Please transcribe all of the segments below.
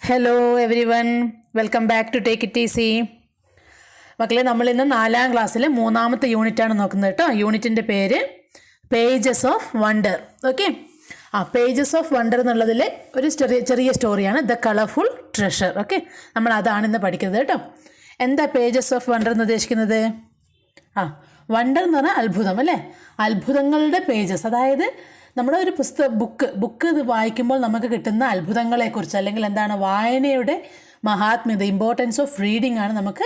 Hello everyone, welcome back to take it easy. മക്കളെ, നമ്മളിന്ന് 4ാം ക്ലാസ്സിലെ 3ാമത്തെ യൂണിറ്റാണ് നോക്കുന്നത് കേട്ടോ. യൂണിറ്റിൻ്റെ പേര് pages of wonder. Okay, pages of wonder എന്നുള്ളതിൽ ഒരു ചെറിയ സ്റ്റോറിയാണ് ദ കളർഫുൾ ട്രഷർ. ഓക്കെ, നമ്മൾ അതാണ് ഇന്ന് പഠിക്കുന്നത് കേട്ടോ. എന്താ പേജസ് ഓഫ് വണ്ടർ എന്ന് ഉദ്ദേശിക്കുന്നത്? വണ്ടർ എന്ന് പറഞ്ഞാൽ അത്ഭുതം അല്ലേ? അത്ഭുതങ്ങളുടെ പേജസ്, അതായത് നമ്മുടെ ഒരു ബുക്ക് ഇത് വായിക്കുമ്പോൾ നമുക്ക് കിട്ടുന്ന അത്ഭുതങ്ങളെക്കുറിച്ച്, അല്ലെങ്കിൽ എന്താണ് വായനയുടെ മഹാത്മ്യത, ഇമ്പോർട്ടൻസ് ഓഫ് റീഡിംഗ് ആണ് നമുക്ക്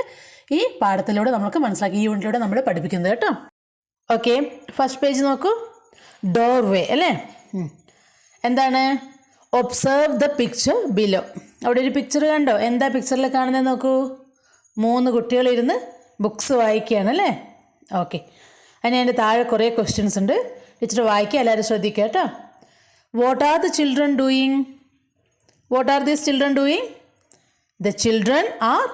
ഈ പാഠത്തിലൂടെ നമുക്ക് മനസ്സിലാക്കി, ഈ യൂണിറ്റിലൂടെ നമ്മൾ പഠിപ്പിക്കുന്നത് കേട്ടോ. ഓക്കെ, ഫസ്റ്റ് പേജ് നോക്കൂ. ഡോർവേ അല്ലേ? എന്താണ്? Observe the picture below. അവിടെ ഒരു പിക്ചർ കണ്ടോ? എന്താ പിക്ചറിൽ കാണുന്നത് നോക്കൂ. 3 കുട്ടികളിരുന്ന് ബുക്സ് വായിക്കുകയാണ് അല്ലേ? ഓക്കെ, അതിൻ്റെ താഴെ കുറേ ക്വസ്റ്റ്യൻസ് ഉണ്ട്. ടീച്ചർ വായിക്കുക, എല്ലാവരും ശ്രദ്ധിക്കുക കേട്ടോ. What are the children doing? What are these children doing? The children are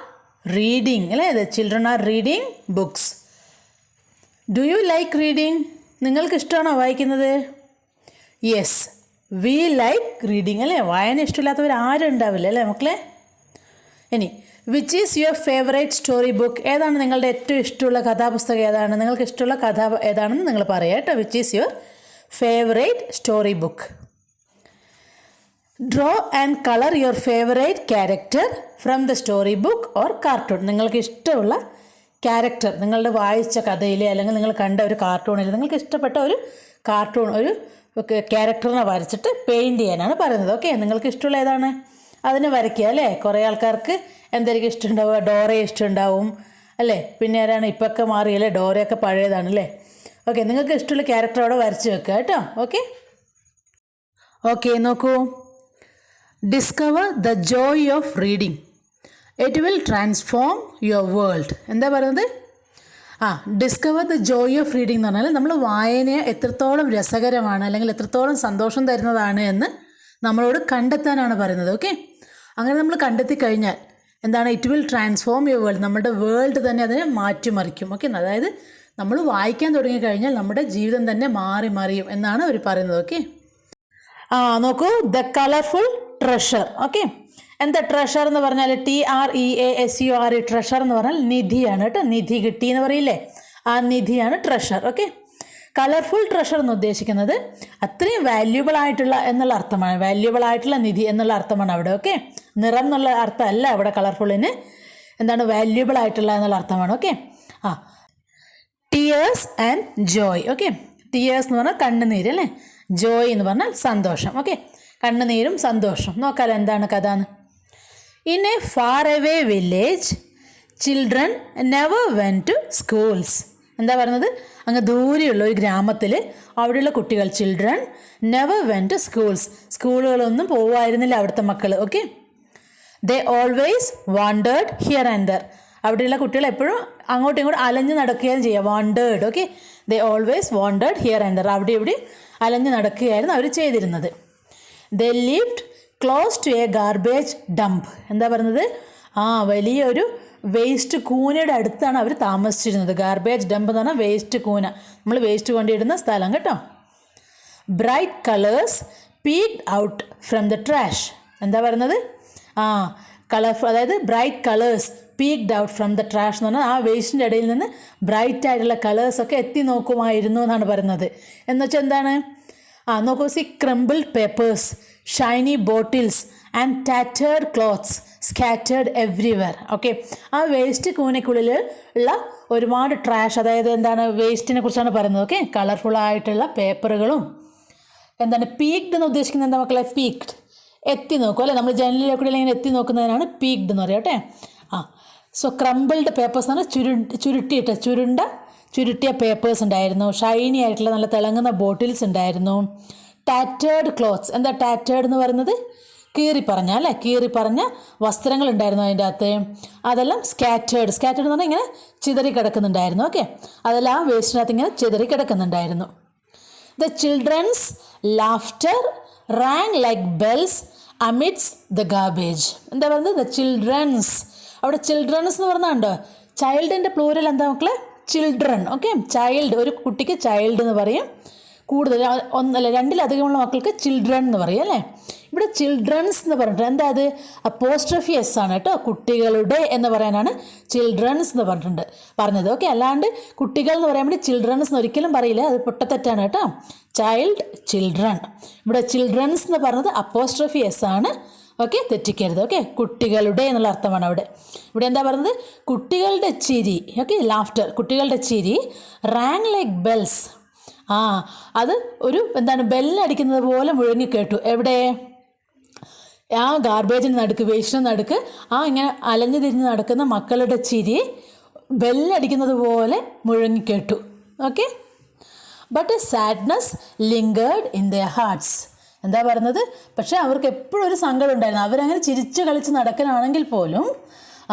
reading അല്ലേ? The children are reading books. Do you like reading? നിങ്ങൾക്ക് ഇഷ്ടമാണോ വായിക്കുന്നത്? യെസ്, വി ലൈക്ക് റീഡിങ് അല്ലേ? വായന ഇഷ്ടമില്ലാത്തവർ ആരും ഉണ്ടാവില്ല അല്ലേ മക്കളെ? ഇനി, which is your favourite story book? ഏതാണ് നിങ്ങളുടെ ഏറ്റവും ഇഷ്ടമുള്ള കഥാപുസ്തകം? ഏതാണ് നിങ്ങൾക്ക് ഇഷ്ടമുള്ള കഥ ഏതാണെന്ന് നിങ്ങൾ പറയുക കേട്ടോ. Which is your favourite story book? Draw and colour your favourite character from the story book or cartoon. നിങ്ങൾക്ക് ഇഷ്ടമുള്ള ക്യാരക്ടർ, നിങ്ങളുടെ വായിച്ച കഥയിലെ അല്ലെങ്കിൽ നിങ്ങൾ കണ്ട ഒരു കാർട്ടൂണിൽ നിങ്ങൾക്ക് ഇഷ്ടപ്പെട്ട ഒരു കാർട്ടൂൺ, ഒരു ക്യാരക്ടറിനെ വരച്ചിട്ട് പെയിൻറ് ചെയ്യാനാണ് പറയുന്നത്. ഓക്കെ, നിങ്ങൾക്ക് ഇഷ്ടമുള്ള ഏതാണ് അതിന് വരയ്ക്കുക അല്ലേ? കുറേ ആൾക്കാർക്ക് എന്തായിരിക്കും ഇഷ്ടമുണ്ടാവുക? ഡോറയെ ഇഷ്ടമുണ്ടാവും അല്ലേ? പിന്നെ ആരാണ്? ഇപ്പൊക്കെ മാറിയല്ലേ, ഡോറയൊക്കെ പഴയതാണ് അല്ലേ? ഓക്കെ, നിങ്ങൾക്ക് ഇഷ്ടമുള്ള ക്യാരക്ടർ അവിടെ വരച്ച് വെക്കുക കേട്ടോ. ഓക്കെ, നോക്കൂ. Discover the joy of reading, it will transform your world. എന്താ പറയുന്നത്? Discover the joy of reading എന്ന് പറഞ്ഞാൽ നമ്മൾ വായനയെ എത്രത്തോളം രസകരമാണ് അല്ലെങ്കിൽ എത്രത്തോളം സന്തോഷം തരുന്നതാണ് എന്ന് നമ്മളോട് കണ്ടെത്താനാണ് പറയുന്നത്. ഓക്കെ, അങ്ങനെ നമ്മൾ കണ്ടെത്തി കഴിഞ്ഞാൽ എന്താണ്? It will transform your world, നമ്മുടെ വേൾഡ് തന്നെ അതിനെ മാറ്റിമറിക്കും. ഓക്കെ, അതായത് നമ്മൾ വായിക്കാൻ തുടങ്ങിക്കഴിഞ്ഞാൽ നമ്മുടെ ജീവിതം തന്നെ മാറി മറിയും എന്നാണ് അവർ പറയുന്നത്. ഓക്കെ, നോക്കൂ. The colourful treasure. ഓക്കെ, എന്താ ട്രഷർ എന്ന് പറഞ്ഞാൽ? TREASURE, ട്രഷർ എന്ന് പറഞ്ഞാൽ നിധിയാണ് കേട്ടോ. നിധി കിട്ടി എന്ന് പറയില്ലേ, ആ നിധിയാണ് ട്രഷർ. ഓക്കെ, കളർഫുൾ ട്രഷർ എന്ന് ഉദ്ദേശിക്കുന്നത് അത്രയും വാല്യുബിൾ ആയിട്ടുള്ള എന്നുള്ള അർത്ഥമാണ്. വാല്യുബിൾ ആയിട്ടുള്ള നിധി എന്നുള്ള അർത്ഥമാണ് അവിടെ. ഓക്കെ, നിറം എന്നുള്ള അർത്ഥമല്ല അവിടെ കളർഫുള്ളിന്. എന്താണ്? വാല്യുബിൾ ആയിട്ടുള്ള എന്നുള്ള അർത്ഥമാണ്. Okay, tears and Joy. Okay, tears എന്ന് പറഞ്ഞാൽ കണ്ണുനീര് അല്ലേ? ജോയ് എന്ന് പറഞ്ഞാൽ സന്തോഷം. ഓക്കെ, കണ്ണുനീരും സന്തോഷം. നോക്കാലോ എന്താണ് കഥ എന്ന്. In a far away village children never went to schools. എന്താ പറയുന്നത്? അങ്ങ് ദൂരെയുള്ള ഒരു ഗ്രാമത്തിൽ അവിടെയുള്ള കുട്ടികൾ, children never went to schools, സ്കൂളുകളൊന്നും പോവായിരുന്നില്ല അവിടുത്തെ മക്കൾ. Okay, they always wandered here and there. അവിടെയുള്ള കുട്ടികൾ എപ്പോഴും അങ്ങോട്ടും ഇങ്ങോട്ടും അലഞ്ഞ് നടക്കുകയാണ് ചെയ്യുക. Wandered. Okay, they always wandered here and there. അവിടെ ഇവിടെ അലഞ്ഞ് നടക്കുകയായിരുന്നു അവർ ചെയ്തിരുന്നത്. They lived close to a garbage dump. എന്താ പറയുന്നത്? വലിയൊരു വേസ്റ്റ് കൂനയുടെ അടുത്താണ് അവർ താമസിച്ചിരുന്നത്. ഗാർബേജ് ഡംപ് എന്ന് പറഞ്ഞാൽ വേസ്റ്റ് കൂന, നമ്മൾ വേസ്റ്റ് കൊണ്ടിടുന്ന സ്ഥലം കേട്ടോ. Bright colours peeked out from the trash. എന്താ പറയുന്നത്? കളർഫുൾ, അതായത് bright colours peeked out from the trash എന്ന് പറഞ്ഞാൽ ആ വേസ്റ്റിൻ്റെ ഇടയിൽ നിന്ന് ബ്രൈറ്റ് ആയിട്ടുള്ള കളേഴ്സൊക്കെ എത്തി നോക്കുമായിരുന്നു എന്നാണ് പറയുന്നത്. എന്നുവെച്ചാൽ എന്താണ്? നോക്കൂ. See crumbled papers, shiny bottles and tattered clothes scattered everywhere. Okay, ആ വേസ്റ്റ് കൂനയ്ക്കുള്ളിൽ ഉള്ള ഒരുപാട് ട്രാഷ്, അതായത് എന്താണ്? വേസ്റ്റിനെ കുറിച്ചാണ് പറയുന്നത്. ഓക്കെ, കളർഫുള്ളായിട്ടുള്ള പേപ്പറുകളും. എന്താണ് പീക്ഡ് എന്ന് ഉദ്ദേശിക്കുന്നത്? എന്താ മക്കളെ? പീക്ഡ്, എത്തി നോക്കും അല്ലേ? നമ്മൾ ജനലിലൊക്കെ ഇങ്ങനെ എത്തി നോക്കുന്നതിനാണ് പീക്ഡ് എന്ന് പറയുക. ഓക്കെ, സോ ക്രംബിൾഡ് പേപ്പേഴ്സ് എന്ന് പറഞ്ഞാൽ ചുരുട്ടിയ പേപ്പേഴ്സ് ഉണ്ടായിരുന്നു. ഷൈനി ആയിട്ടുള്ള നല്ല തിളങ്ങുന്ന ബോട്ടിൽസ് ഉണ്ടായിരുന്നു. ടാറ്റേർഡ് ക്ലോത്ത്സ്. എന്താ ടാറ്റേർഡ് എന്ന് പറയുന്നത്? കീറിപ്പറഞ്ഞ അല്ലേ? കീറിപ്പറഞ്ഞ വസ്ത്രങ്ങൾ ഉണ്ടായിരുന്നു അതിൻ്റെ അകത്ത്. അതെല്ലാം സ്കാറ്റേർഡ് എന്ന് പറഞ്ഞാൽ ഇങ്ങനെ ചിതറി കിടക്കുന്നുണ്ടായിരുന്നു. ഓക്കെ, അതെല്ലാം ആ വേസ്റ്റിനകത്ത് ഇങ്ങനെ ചിതറി കിടക്കുന്നുണ്ടായിരുന്നു. The children's laughter rang like bells amidst the garbage. എന്താ പറയുന്നത്? The children's. അവിടെ ചിൽഡ്രൻസ് എന്ന് പറഞ്ഞാൽ ചൈൽഡിൻ്റെ പ്ലൂരൽ എന്താ മക്കളെ? ചിൽഡ്രൻ. ഓക്കെ, ചൈൽഡ്, ഒരു കുട്ടിക്ക് ചൈൽഡ് എന്ന് പറയും, കൂടുതൽ ഒന്നല്ല രണ്ടിലധികമുള്ള മക്കൾക്ക് ചിൽഡ്രൻ എന്ന് പറയും അല്ലേ. ഇവിടെ ചിൽഡ്രൻസ് എന്ന് പറഞ്ഞിട്ട് എന്താ അത് അപ്പോസ്ട്രഫി എസ് ആണ് കേട്ടോ. കുട്ടികളുടെ എന്ന് പറയാനാണ് ചിൽഡ്രൻസ് എന്ന് പറഞ്ഞത്. ഓക്കെ, അല്ലാണ്ട് കുട്ടികൾ എന്ന് പറയാൻ വേണ്ടി ചിൽഡ്രൻസ് എന്ന് ഒരിക്കലും പറയില്ല, അത് പൊട്ടത്തെറ്റാണ് കേട്ടോ. Child, children. ഇവിടെ ചിൽഡ്രൻസ് എന്ന് പറഞ്ഞത് അപ്പോസ്ട്രഫി എസ് ആണ്. ഓക്കെ, തെറ്റിക്കരുത്. ഓക്കെ, കുട്ടികളുടെ എന്നുള്ള അർത്ഥമാണ് അവിടെ. ഇവിടെ എന്താ പറയുന്നത്? കുട്ടികളുടെ ചിരി. Okay, laughter. കുട്ടികളുടെ ചിരി റാങ് ലൈക്ക് ബെൽസ്. അത് ഒരു എന്താണ് ബെല്ലടിക്കുന്നത് പോലെ മുഴങ്ങി കേട്ടു. എവിടെ? ആ ഗാർബേജിന് നടുക്ക്, വേസ്റ്റിന് നടുക്ക് ഇങ്ങനെ അലഞ്ഞു തിരിഞ്ഞ് നടക്കുന്ന മക്കളുടെ ചിരി ബെല്ലടിക്കുന്നത് പോലെ മുഴങ്ങി കേട്ടു. Okay, but a sadness lingered in their hearts. എന്താ പറയുന്നത്? പക്ഷേ അവർക്ക് എപ്പോഴും ഒരു സങ്കടം ഉണ്ടായിരുന്നു. അവരങ്ങനെ ചിരിച്ച് കളിച്ച് നടക്കാനാണെങ്കിൽ പോലും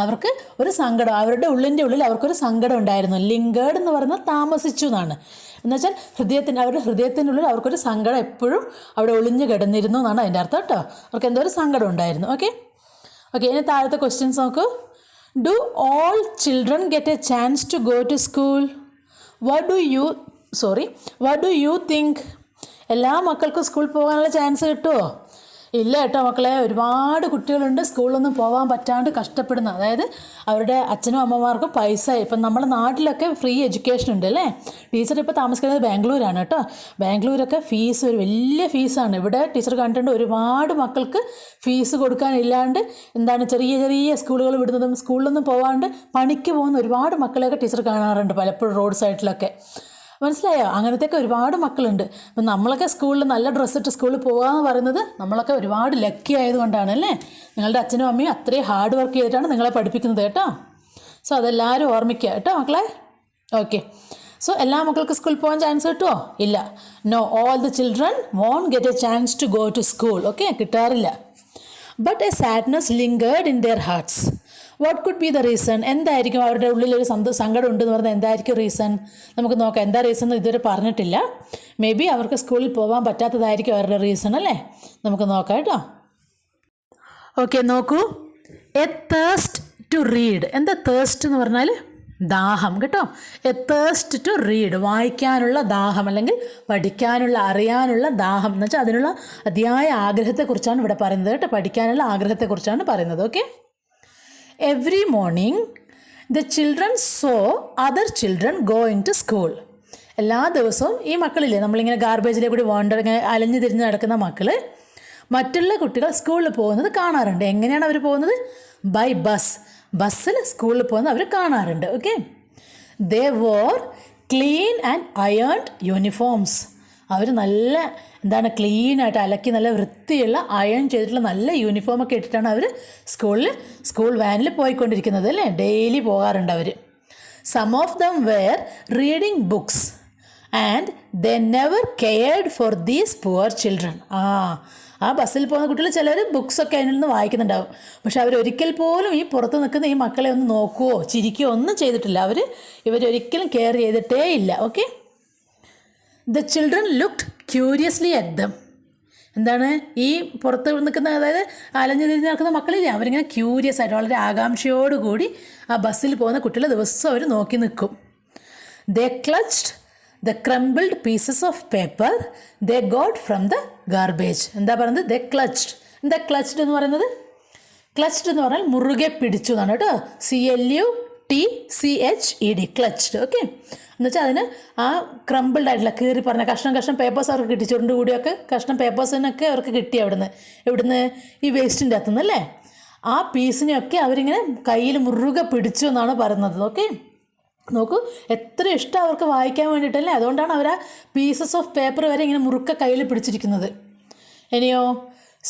അവർക്ക് ഒരു സങ്കടം, അവരുടെ ഉള്ളിൽ അവർക്കൊരു സങ്കടം ഉണ്ടായിരുന്നു. ലിങ്കേർഡ് എന്ന് പറയുന്നത് താമസിച്ചു എന്നാണ്. എന്നുവെച്ചാൽ അവരുടെ ഹൃദയത്തിനുള്ളിൽ അവർക്കൊരു സങ്കടം എപ്പോഴും അവിടെ ഒളിഞ്ഞു കിടന്നിരുന്നു എന്നാണ് അതിൻ്റെ അർത്ഥം കേട്ടോ. അവർക്ക് എന്തോ ഒരു സങ്കടം ഉണ്ടായിരുന്നു. ഓക്കെ, ഇനി താഴത്തെ ക്വസ്റ്റ്യൻസ് നോക്കൂ. Do all children get a chance to go to school? What do you think? എല്ലാ മക്കൾക്കും സ്കൂളിൽ പോകാനുള്ള ചാൻസ് കിട്ടുമോ? ഇല്ല കേട്ടോ മക്കളെ. ഒരുപാട് കുട്ടികളുണ്ട് സ്കൂളിലൊന്നും പോകാൻ പറ്റാണ്ട് കഷ്ടപ്പെടുന്ന, അതായത് അവരുടെ അച്ഛനും അമ്മമാർക്കും പൈസ. ഇപ്പം നമ്മുടെ നാട്ടിലൊക്കെ ഫ്രീ എഡ്യൂക്കേഷൻ ഉണ്ട് അല്ലേ. ടീച്ചർ ഇപ്പോൾ താമസിക്കുന്നത് ബാംഗ്ലൂരാണ് കേട്ടോ. ബാംഗ്ലൂരൊക്കെ ഫീസ് ഒരു വലിയ ഫീസാണ്. ഇവിടെ ടീച്ചർ കണ്ടിട്ടുണ്ട് ഒരുപാട് മക്കൾക്ക് ഫീസ് കൊടുക്കാനില്ലാണ്ട് ചെറിയ ചെറിയ സ്കൂളുകൾ വിടുന്നതും സ്കൂളിലൊന്നും പോകാണ്ട് പണിക്ക് പോകുന്ന ഒരുപാട് മക്കളെയൊക്കെ ടീച്ചർ കാണാറുണ്ട് പലപ്പോഴും റോഡ് സൈഡിലൊക്കെ. മനസ്സിലായോ? അങ്ങനത്തെയൊക്കെ ഒരുപാട് മക്കളുണ്ട്. അപ്പം നമ്മളൊക്കെ സ്കൂളിൽ നല്ല ഡ്രസ്സിട്ട് സ്കൂളിൽ പോകാമെന്ന് പറയുന്നത് നമ്മളൊക്കെ ഒരുപാട് ലക്കി ആയതുകൊണ്ടാണ് അല്ലേ. നിങ്ങളുടെ അച്ഛനും അമ്മയും അത്രയും ഹാർഡ് വർക്ക് ചെയ്തിട്ടാണ് നിങ്ങളെ പഠിപ്പിക്കുന്നത് കേട്ടോ. സോ അതെല്ലാവരും ഓർമ്മിക്കുക കേട്ടോ മക്കളെ. ഓക്കെ, സോ എല്ലാ മക്കൾക്കും സ്കൂളിൽ പോകാൻ ചാൻസ് കിട്ടുമോ? ഇല്ല. No, all the children won't get a chance to go to school. Okay, കിട്ടാറില്ല. But a sadness lingered in their hearts. What could be the reason? എന്തായിരിക്കും അവരുടെ ഉള്ളിലൊരു സങ്കടം ഉണ്ടെന്ന് പറഞ്ഞാൽ എന്തായിരിക്കും റീസൺ? നമുക്ക് നോക്കാം. എന്താ റീസൺ എന്ന് ഇതുവരെ പറഞ്ഞിട്ടില്ല. മേ ബി അവർക്ക് സ്കൂളിൽ പോകാൻ പറ്റാത്തതായിരിക്കും അവരുടെ റീസൺ അല്ലേ. നമുക്ക് നോക്കാം കേട്ടോ. ഓക്കെ, നോക്കൂ. A thirst to read. എന്താ തേഴ്സ്റ്റ് എന്ന് പറഞ്ഞാൽ? ദാഹം കേട്ടോ. എ തേഴ്സ്റ്റ് ടു റീഡ്, വായിക്കാനുള്ള ദാഹം അല്ലെങ്കിൽ പഠിക്കാനുള്ള, അറിയാനുള്ള ദാഹം എന്ന് വെച്ചാൽ അതിനുള്ള അതിയായ ആഗ്രഹത്തെക്കുറിച്ചാണ് ഇവിടെ പറയുന്നത് കേട്ടോ. പഠിക്കാനുള്ള ആഗ്രഹത്തെക്കുറിച്ചാണ് പറയുന്നത്. Okay, every morning the children saw other children going to school. എല്ലാ ദിവസവും ഈ മക്കളില്ലേ, നമ്മളിങ്ങനെ ഗാർബേജിലെ കൂടി ഇങ്ങനെ അലഞ്ഞു തിരിഞ്ഞ് നടക്കുന്ന മക്കൾ മറ്റുള്ള കുട്ടികൾ സ്കൂളിൽ പോകുന്നത് കാണാറുണ്ട്. എങ്ങനെയാണ് അവർ പോകുന്നത്? By bus. ബസ്സിൽ സ്കൂളിൽ പോകുന്നത് അവർ കാണാറുണ്ട്. Okay, they wore clean and ironed uniforms. അവർ നല്ല ക്ലീനായിട്ട് അലക്കി നല്ല വൃത്തിയുള്ള അയൺ ചെയ്തിട്ടുള്ള നല്ല യൂണിഫോമൊക്കെ ഇട്ടിട്ടാണ് അവർ സ്കൂൾ വാനിൽ പോയിക്കൊണ്ടിരിക്കുന്നത് അല്ലേ. ഡെയിലി പോകാറുണ്ട് അവർ. Some of them were reading books and they never cared for these poor children. ആ ബസ്സിൽ പോകുന്ന കുട്ടികൾ ചിലർ ബുക്സൊക്കെ അതിൽ നിന്ന് വായിക്കുന്നുണ്ടാവും. പക്ഷെ അവരൊരിക്കൽ പോലും ഈ പുറത്ത് നിൽക്കുന്ന ഈ മക്കളെ ഒന്ന് നോക്കുകയോ ചിരിക്കുകയോ ഒന്നും ചെയ്തിട്ടില്ല. ഇവരൊരിക്കലും കെയർ ചെയ്തിട്ടേ ഇല്ല. Okay, the children looked curiously at dum. ഈ പുറത്ത് നിൽക്കുന്ന, അതായത് അലഞ്ഞു തിരിഞ്ഞ് നടക്കുന്ന മക്കളില്ലേ, അവരിങ്ങനെ ക്യൂരിയസ് ആയിട്ട് വളരെ ആകാംക്ഷയോടുകൂടി ആ ബസ്സിൽ പോകുന്ന കുട്ടികളെ ദിവസം അവർ നോക്കി നിൽക്കും. They clutched the crumbled pieces of paper they got from the garbage. പറയുന്നത്? ദേ ക്ലച്ച്ഡ്. ക്ലച്ച്ഡ് എന്ന് പറയുന്നത്? ക്ലച്ച്ഡ് എന്ന് പറഞ്ഞാൽ മുറുകെ പിടിച്ചു എന്നാണ് കേട്ടോ. CLUTCHED, ക്ലച്ച്ഡ്. ഓക്കെ, എന്നുവെച്ചാൽ അതിന് ആ ക്രംബിൾഡ് ആയിട്ടുള്ള കീറി പറഞ്ഞ കഷ്ണം പേപ്പേഴ്സ് അവർക്ക് കിട്ടി. ചുരുണ്ട് കൂടിയൊക്കെ കഷ്ണം പേപ്പേഴ്സിനൊക്കെ അവർക്ക് കിട്ടി. എവിടുന്ന്? ഈ വേസ്റ്റിൻ്റെ അകത്തുനിന്ന് അല്ലേ. ആ പീസിനെയൊക്കെ അവരിങ്ങനെ കയ്യിൽ മുറുകെ പിടിച്ചു എന്നാണ് പറയുന്നത്. ഓക്കെ, നോക്കൂ, എത്ര ഇഷ്ടം അവർക്ക് വായിക്കാൻ വേണ്ടിയിട്ടല്ലേ. അതുകൊണ്ടാണ് അവർ ആ പീസസ് ഓഫ് പേപ്പർ വരെ ഇങ്ങനെ മുറുക്ക കയ്യിൽ പിടിച്ചിരിക്കുന്നത്. ഇനിയോ,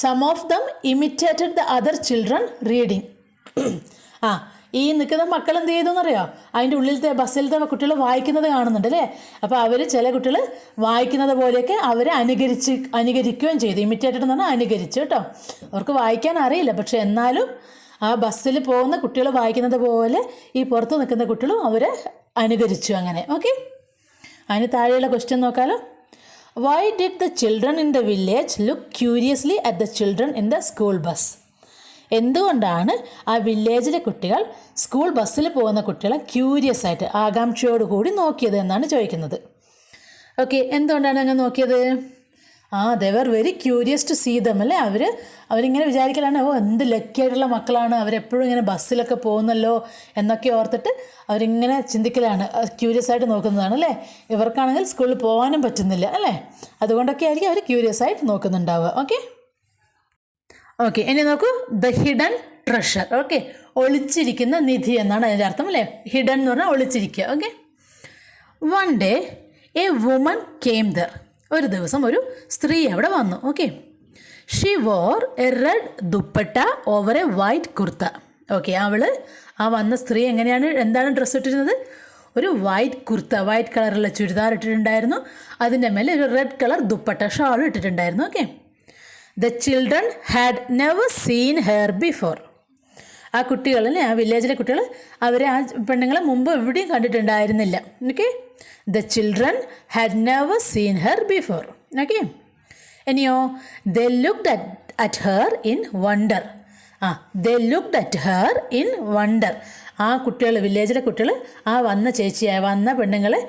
some of them imitated the other children reading. ഈ നിൽക്കുന്ന മക്കൾ എന്ത് ചെയ്തു എന്നറിയോ? അതിൻ്റെ ഉള്ളിലത്തെ ബസ്സിലത്തെ കുട്ടികൾ വായിക്കുന്നത് കാണുന്നുണ്ട് അല്ലേ. അപ്പോൾ ചില കുട്ടികൾ വായിക്കുന്നത് പോലെയൊക്കെ അവരെ അനുകരിക്കുകയും ചെയ്തു. ഇമിറ്റേറ്റഡ് എന്ന് പറഞ്ഞാൽ അനുകരിച്ചു കേട്ടോ. അവർക്ക് വായിക്കാൻ അറിയില്ല, പക്ഷെ എന്നാലും ആ ബസ്സിൽ പോകുന്ന കുട്ടികൾ വായിക്കുന്നത് പോലെ ഈ പുറത്ത് നിൽക്കുന്ന കുട്ടികളും അവരെ അനുകരിച്ചു അങ്ങനെ. ഓക്കെ, അതിന് താഴെയുള്ള ക്വസ്റ്റ്യൻ നോക്കാലോ. Y did the children in the village look curiously at the children in the school bus? എന്തുകൊണ്ടാണ് ആ വില്ലേജിലെ കുട്ടികൾ സ്കൂൾ ബസ്സിൽ പോകുന്ന കുട്ടികളെ ക്യൂരിയസ് ആയിട്ട് ആകാംക്ഷയോടുകൂടി നോക്കിയത് എന്നാണ് ചോദിക്കുന്നത്. ഓക്കെ, എന്തുകൊണ്ടാണ് അങ്ങനെ നോക്കിയത്? They were very curious to see them അല്ലേ. അവരിങ്ങനെ വിചാരിക്കലാണ്, എന്ത് ലക്കിയായിട്ടുള്ള മക്കളാണ്, അവരെപ്പോഴും ഇങ്ങനെ ബസ്സിലൊക്കെ പോകുന്നല്ലോ എന്നൊക്കെ ഓർത്തിട്ട് അവരിങ്ങനെ ചിന്തിക്കലാണ്, ക്യൂരിയസ് ആയിട്ട് നോക്കുന്നതാണ് അല്ലേ. ഇവർക്കാണെങ്കിൽ സ്കൂളിൽ പോകാനും പറ്റുന്നില്ല അല്ലേ, അതുകൊണ്ടൊക്കെ ആയിരിക്കും അവർ ക്യൂരിയസ് ആയിട്ട് നോക്കുന്നുണ്ടാവുക. ഓക്കെ, ഇനി നോക്കൂ, ദ ഹിഡൻ ട്രഷർ. ഓക്കെ, ഒളിച്ചിരിക്കുന്ന നിധി എന്നാണ് അതിൻ്റെ അർത്ഥം അല്ലേ. ഹിഡൻ എന്ന് പറഞ്ഞാൽ ഒളിച്ചിരിക്കുക. Okay, one day a woman came there. ഒരു ദിവസം ഒരു സ്ത്രീ അവിടെ വന്നു. Okay, she wore a red dupatta over a white kurta. Okay, ആ വന്ന സ്ത്രീ എന്താണ് ഡ്രസ്സ് ഇട്ടിരുന്നത്? ഒരു വൈറ്റ് കുർത്ത, വൈറ്റ് കളറുള്ള ചുരിദാർ ഇട്ടിട്ടുണ്ടായിരുന്നു. അതിൻ്റെ മേലെ ഒരു റെഡ് കളർ ദുപ്പട്ട ഷാൾ ഇട്ടിട്ടുണ്ടായിരുന്നു. Okay, the children had never scene hair before. ആ കുട്ടികൾ അല്ലേ, ആ വില്ലേജിലെ കുട്ടികൾ അവർ ആ പെണ്ണുങ്ങളെ മുമ്പ് എവിടെയും കണ്ടിട്ടുണ്ടായിരുന്നില്ല. Okay, the children had never seen her before. Okay, ഇനിയോ, they looked at her in wonder. They looked at her in wonder. ആ കുട്ടികൾ, വില്ലേജിലെ കുട്ടികൾ ആ വന്ന പെണ്ണുങ്ങളെ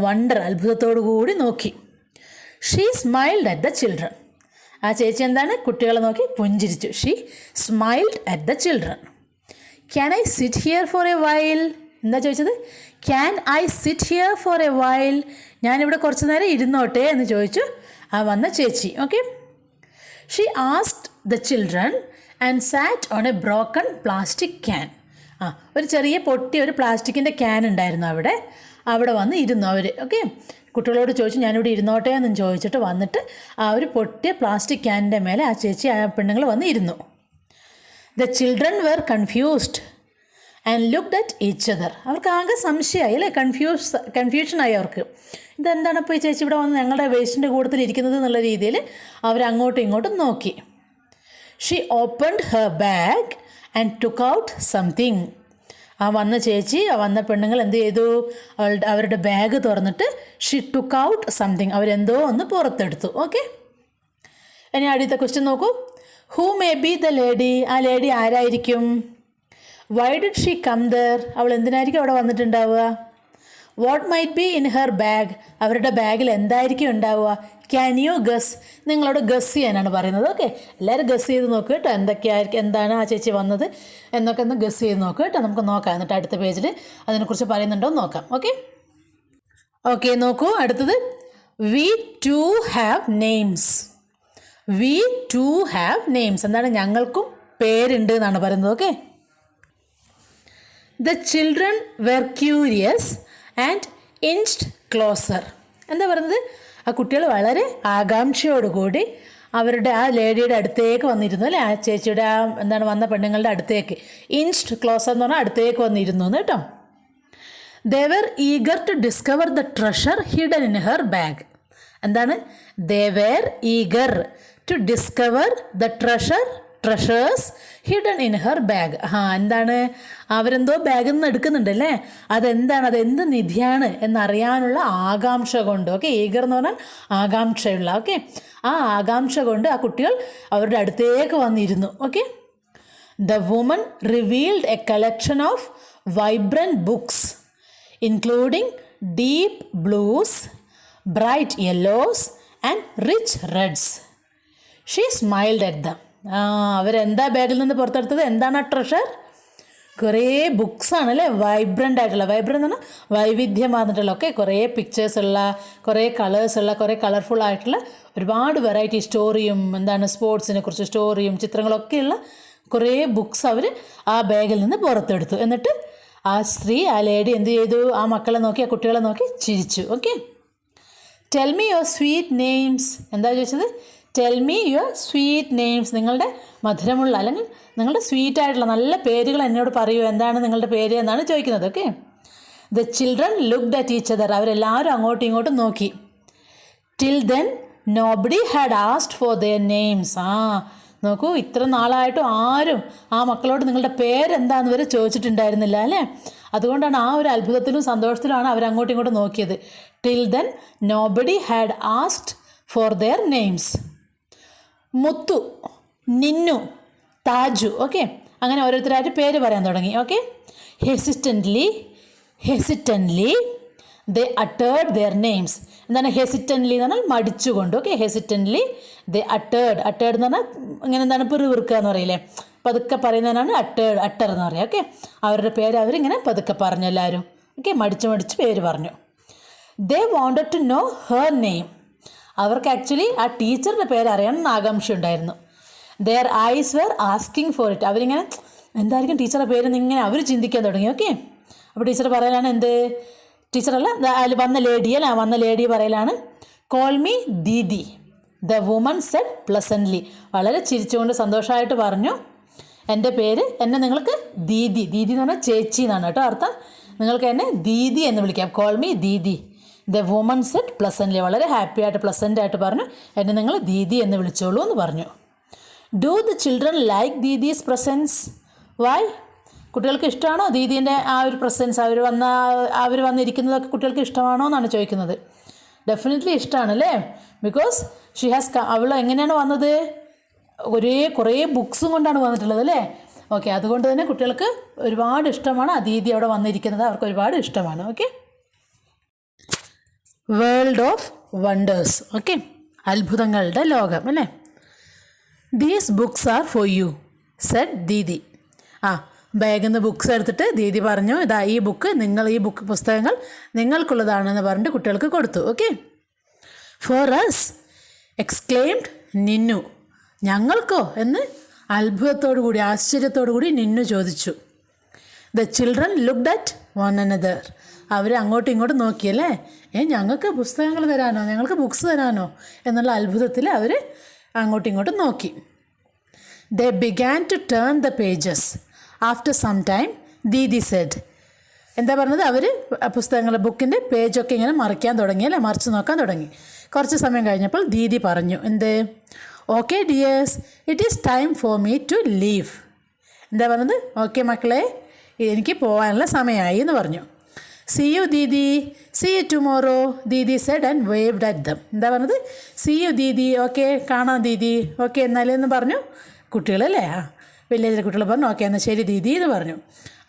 വണ്ടർ, അത്ഭുതത്തോടു കൂടി നോക്കി. She smiled at the children. ആ ചേച്ചി കുട്ടികളെ നോക്കി പുഞ്ചിരിച്ചു. She smiled at the children. Can I sit here for A while? എന്താ ചോദിച്ചത്? Can I sit here for A while? ഞാനിവിടെ കുറച്ച് നേരം ഇരുന്നോട്ടെ എന്ന് ചോദിച്ചു ആ വന്ന ചേച്ചി. Okay, she asked the children and SAT on A broken plastic can. ഒരു ചെറിയ പൊട്ടിയ ഒരു പ്ലാസ്റ്റിക്കിൻ്റെ ക്യാൻ ഉണ്ടായിരുന്നു അവിടെ വന്ന് ഇരുന്നു അവർ. ഓക്കെ, കുട്ടികളോട് ചോദിച്ചു ഞാനിവിടെ ഇരുന്നോട്ടെ എന്നും ചോദിച്ചിട്ട് വന്നിട്ട് ആ ഒരു പൊട്ടിയ പ്ലാസ്റ്റിക് ക്യാനിൻ്റെ മേലെ ആ ചേച്ചി ആ പെണ്ണുങ്ങൾ വന്ന് ഇരുന്നു. The children were confused and looked at each other. അവർക്ക് ആകെ സംശയമായി അല്ലേ, കൺഫ്യൂഷനായി അവർക്ക്. ഇതെന്താണ് ഇപ്പോൾ ഈ ചേച്ചി ഇവിടെ വന്ന് ഞങ്ങളുടെ വേസ്റ്റിൻ്റെ കൂട്ടത്തിൽ ഇരിക്കുന്നത് എന്നുള്ള രീതിയിൽ അവർ അങ്ങോട്ടും ഇങ്ങോട്ടും നോക്കി. She opened her bag and took out something. ആ വന്ന പെണ്ണുങ്ങൾ എന്ത് ചെയ്തു? അവരുടെ ബാഗ് തുറന്നിട്ട് ഷീ ടുക്ക് ഔട്ട് സംതിങ്, അവരെന്തോ ഒന്ന് പുറത്തെടുത്തു. ഓക്കെ, ഇനി അടുത്ത ക്വസ്റ്റ്യൻ നോക്കൂ. Who may be the lady? ആ ലേഡി ആരായിരിക്കും? Why did she come there? അവൾ എന്തിനായിരിക്കും അവിടെ വന്നിട്ടുണ്ടാവുക? What might be in her bag? അവരുടെ ബാഗിൽ എന്തായിരിക്കും ഉണ്ടാവുക? Can you guess? നിങ്ങളോട് ഗസ് ചെയ്യാനാണ് പറയുന്നത്. ഓക്കെ, എല്ലാവരും ഗസ് ചെയ്ത് നോക്കുക കേട്ടോ, എന്താണ് ആ ചേച്ചി വന്നത് എന്നൊക്കെ ഒന്ന് ഗസ് ചെയ്ത് നോക്കുക കേട്ടോ. നമുക്ക് നോക്കാം, എന്നിട്ട് അടുത്ത പേജിൽ അതിനെക്കുറിച്ച് പറയുന്നുണ്ടോ എന്ന് നോക്കാം. ഓക്കെ, നോക്കൂ അടുത്തത്. We too have names. We too have names എന്താണ്? ഞങ്ങൾക്കും പേരുണ്ട് എന്നാണ് പറയുന്നത്. Okay, the children were curious and inched closer. എന്താ പറയുന്നത്? ആ കുട്ടികൾ വളരെ ആകാംക്ഷയോടുകൂടി അവരുടെ ആ ലേഡിയുടെ അടുത്തേക്ക് വന്നിരുന്നു അല്ലേ, ആ ചേച്ചിയുടെ വന്ന പെണ്ണുങ്ങളുടെ അടുത്തേക്ക്. ഇൻച്ച്ഡ് ക്ലോസർ എന്ന് പറഞ്ഞാൽ അടുത്തേക്ക് വന്നിരുന്നു എന്ന് കേട്ടോ. They were eager to discover the treasure hidden in her bag. They were eager to discover the treasures hidden in her bag. അവരെന്തോ ബാഗിൽ നിന്ന് എടുക്കുന്നുണ്ടല്ലേ, അതെന്ത് നിധിയാണ് എന്നറിയാനുള്ള ആകാംക്ഷ കൊണ്ട്. ഓക്കെ, ഈഗർ എന്ന് പറഞ്ഞാൽ ആകാംക്ഷയുള്ള. ഓക്കെ, ആ ആകാംക്ഷ കൊണ്ട് ആ കുട്ടികൾ അവരുടെ അടുത്തേക്ക് വന്നിരുന്നു. Okay, the woman revealed A collection of vibrant books including deep blues, bright യെല്ലോസ് and rich Reds. She smiled at dum. അവരെന്താ ബാഗിൽ നിന്ന് പുറത്തെടുത്തത്? എന്താണ് ആ ട്രഷർ? കുറേ ബുക്സാണ് അല്ലേ, വൈബ്രൻ്റ് ആയിട്ടുള്ള. വൈബ്രൻ്റ് എന്ന് പറഞ്ഞാൽ വൈവിധ്യമാർന്നിട്ടുള്ള. ഓക്കെ, കുറേ പിക്ചേഴ്സുള്ള, കുറേ കളേഴ്സുള്ള, കുറേ കളർഫുൾ ആയിട്ടുള്ള ഒരുപാട് വെറൈറ്റി സ്റ്റോറിയും സ്പോർട്സിനെ കുറിച്ച് സ്റ്റോറിയും ചിത്രങ്ങളൊക്കെയുള്ള കുറേ ബുക്സ് അവർ ആ ബാഗിൽ നിന്ന് പുറത്തെടുത്തു. എന്നിട്ട് ആ സ്ത്രീ, ആ ലേഡി എന്ത് ചെയ്തു? ആ മക്കളെ നോക്കി, ആ കുട്ടികളെ നോക്കി ചിരിച്ചു. Okay, tell me your sweet names. എന്താ ചോദിച്ചത്? Tell me your sweet names. നിങ്ങളുടെ മധുരമുള്ള അല്ലെങ്കിൽ നിങ്ങളുടെ സ്വീറ്റായിട്ടുള്ള നല്ല പേരുകൾ എന്നോട് പറയൂ. എന്താണ് നിങ്ങളുടെ പേര് എന്നാണ് ചോദിക്കുന്നത്. Okay, the children looked at each other. അവരെല്ലാവരും അങ്ങോട്ടും ഇങ്ങോട്ടും നോക്കി. Till then nobody had asked for their names. നോക്കൂ, ഇത്ര നാളായിട്ടും ആരും ആ മക്കളോട് നിങ്ങളുടെ പേരെന്താന്ന് വരെ ചോദിച്ചിട്ടുണ്ടായിരുന്നില്ല അല്ലേ. അതുകൊണ്ടാണ് ആ ഒരു അത്ഭുതത്തിലും സന്തോഷത്തിലുമാണ് അവരങ്ങോട്ടും ഇങ്ങോട്ടും നോക്കിയത്. Till then nobody had asked for their names. Muthu, Ninnu, Taju. Okay, അങ്ങനെ ഓരോരുത്തരായിട്ട് പേര് പറയാൻ തുടങ്ങി. Okay, hesitantly they uttered their names. എന്താണ് ഹെസിറ്റൻ്റ്ലി എന്ന് പറഞ്ഞാൽ മടിച്ചുകൊണ്ട്. ഓക്കെ, ഹെസിറ്റൻ്റ്ലി ദേ അട്ടേർഡ് എന്ന് പറഞ്ഞാൽ ഇങ്ങനെ എന്താണ് പിറുവിറുക്കുക എന്ന് പറയില്ലേ, പതുക്കെ പറയുന്നതിനാണ് അട്ടർ എന്ന് പറയുക. ഓക്കെ, അവരുടെ പേര് അവരിങ്ങനെ പതുക്കെ പറഞ്ഞു എല്ലാവരും. ഓക്കെ, മടിച്ച് പേര് പറഞ്ഞു. They wanted to know her name. അവർക്ക് ആക്ച്വലി ആ ടീച്ചറിൻ്റെ പേര് അറിയണമെന്ന് ആകാംക്ഷ ഉണ്ടായിരുന്നു. Their eyes were asking for it. അവരിങ്ങനെ എന്തായിരിക്കും ടീച്ചറുടെ പേരെന്ന് ഇങ്ങനെ അവർ ചിന്തിക്കാൻ തുടങ്ങി. ഓക്കെ, അപ്പോൾ ടീച്ചർ പറയലാണ് എന്ത്, ടീച്ചറല്ല അതിൽ വന്ന ലേഡി പറയലാണ് call me Didi. The woman said pleasantly. വളരെ ചിരിച്ചുകൊണ്ട് സന്തോഷമായിട്ട് പറഞ്ഞു, എന്നെ നിങ്ങൾക്ക് ദീദി എന്ന് പറഞ്ഞാൽ ചേച്ചി എന്നാണ് കേട്ടോ അർത്ഥം. നിങ്ങൾക്ക് എന്നെ ദീദി എന്ന് വിളിക്കാം. Call me Didi. The woman said pleasantly. വളരെ ഹാപ്പി ആയിട്ട് പ്ലസൻ്റായിട്ട് പറഞ്ഞു, എന്നെ നിങ്ങൾ ദീദി എന്ന് വിളിച്ചോളൂ എന്ന് പറഞ്ഞു. Do the children like Didi's presence? Why? കുട്ടികൾക്ക് ഇഷ്ടമാണോ ദീദീൻ്റെ ആ ഒരു പ്രസൻസ്? അവർ വന്നിരിക്കുന്നതൊക്കെ കുട്ടികൾക്ക് ഇഷ്ടമാണോ എന്നാണ് ചോദിക്കുന്നത്. ഡെഫിനറ്റ്ലി ഇഷ്ടമാണ് അല്ലേ. ബിക്കോസ് ഷീ ഹാസ് അവൾ എങ്ങനെയാണ് വന്നത്, കുറേ ബുക്സും കൊണ്ടാണ് വന്നിട്ടുള്ളത് അല്ലേ. ഓക്കെ, അതുകൊണ്ട് തന്നെ കുട്ടികൾക്ക് ഒരുപാട് ഇഷ്ടമാണ് ആ ദീദി അവിടെ വന്നിരിക്കുന്നത്, അവർക്ക് ഒരുപാട് ഇഷ്ടമാണ്. Okay, world of wonders. Okay, അത്ഭുതങ്ങളുടെ ലോകം അല്ലേ. These books are for you said Didi. ബാഗിൽ നിന്ന് ബുക്സ് എടുത്തിട്ട് ദീദി പറഞ്ഞു, ഈ പുസ്തകങ്ങൾ നിങ്ങൾക്കുള്ളതാണെന്ന് പറഞ്ഞിട്ട് കുട്ടികൾക്ക് കൊടുത്തു. ഓക്കെ, ഫോർ അസ് എക്സ്ക്ലെയിംഡ് നിന്നു. ഞങ്ങൾക്കോ എന്ന് അത്ഭുതത്തോടു കൂടി ആശ്ചര്യത്തോടു കൂടി നിന്നു ചോദിച്ചു. The children looked at one another. അവർ അങ്ങോട്ടും ഇങ്ങോട്ടും നോക്കിയല്ലേ, ഞങ്ങൾക്ക് പുസ്തകങ്ങൾ തരാനോ, ഞങ്ങൾക്ക് ബുക്സ് തരാനോ എന്നുള്ള അത്ഭുതത്തിൽ അവർ അങ്ങോട്ടും ഇങ്ങോട്ടും നോക്കി. They began to turn the pages. After some time didi said. എന്താ പറഞ്ഞത്, അവർ ബുക്കിൻ്റെ പേജൊക്കെ ഇങ്ങനെ മറിച്ച് നോക്കാൻ തുടങ്ങി. കുറച്ച് സമയം കഴിഞ്ഞപ്പോൾ ദീദി പറഞ്ഞു, okay dears, it is time for me to leave. എന്താ പറഞ്ഞത്, ഓക്കെ മക്കളെ, എനിക്ക് പോകാനുള്ള സമയമായി എന്ന് പറഞ്ഞു. See you didi, see you tomorrow didi said and waved at them. എന്താ പറഞ്ഞത്, സി യു ദീദി, ഓക്കെ കാണാം ദീദി, ഓക്കെ എന്നാലെന്ന് പറഞ്ഞു കുട്ടികളല്ലേ. വലിയ കുട്ടികൾ പറഞ്ഞു ഓക്കെ എന്നാൽ ശരി ദീദി എന്ന് പറഞ്ഞു.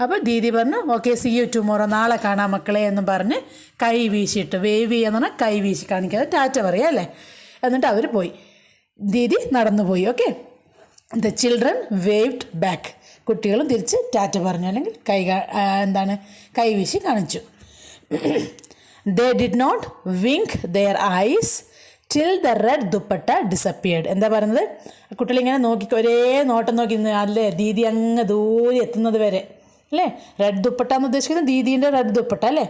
അപ്പോൾ ദീദി പറഞ്ഞു ഓക്കെ സി യു ടുമോറോ, നാളെ കാണാം മക്കളെ എന്നും പറഞ്ഞ് കൈ വീശിയിട്ട്, വേവ് ചെയ്യാന്ന് പറഞ്ഞാൽ കൈ വീശി കാണിക്കാതെ ടാറ്റ പറയുക അല്ലേ. എന്നിട്ട് അവർ പോയി, ദീദി നടന്നു പോയി. Okay, the children waved back. കുട്ടികളും തിരിച്ച് ടാറ്റ പറഞ്ഞു, അല്ലെങ്കിൽ കൈ വീശി കാണിച്ചു. They did not wink their eyes till the red dupatta disappeared. എന്താ പറയുന്നത്, കുട്ടികളിങ്ങനെ ഒരേ നോട്ടം നോക്കി അല്ലേ ദീദി അങ്ങ് ദൂരെ എത്തുന്നത് വരെ അല്ലേ. റെഡ് ദുപ്പട്ട എന്ന് ഉദ്ദേശിക്കുന്നത് ദീദീൻ്റെ റെഡ് ദുപ്പട്ട അല്ലേ.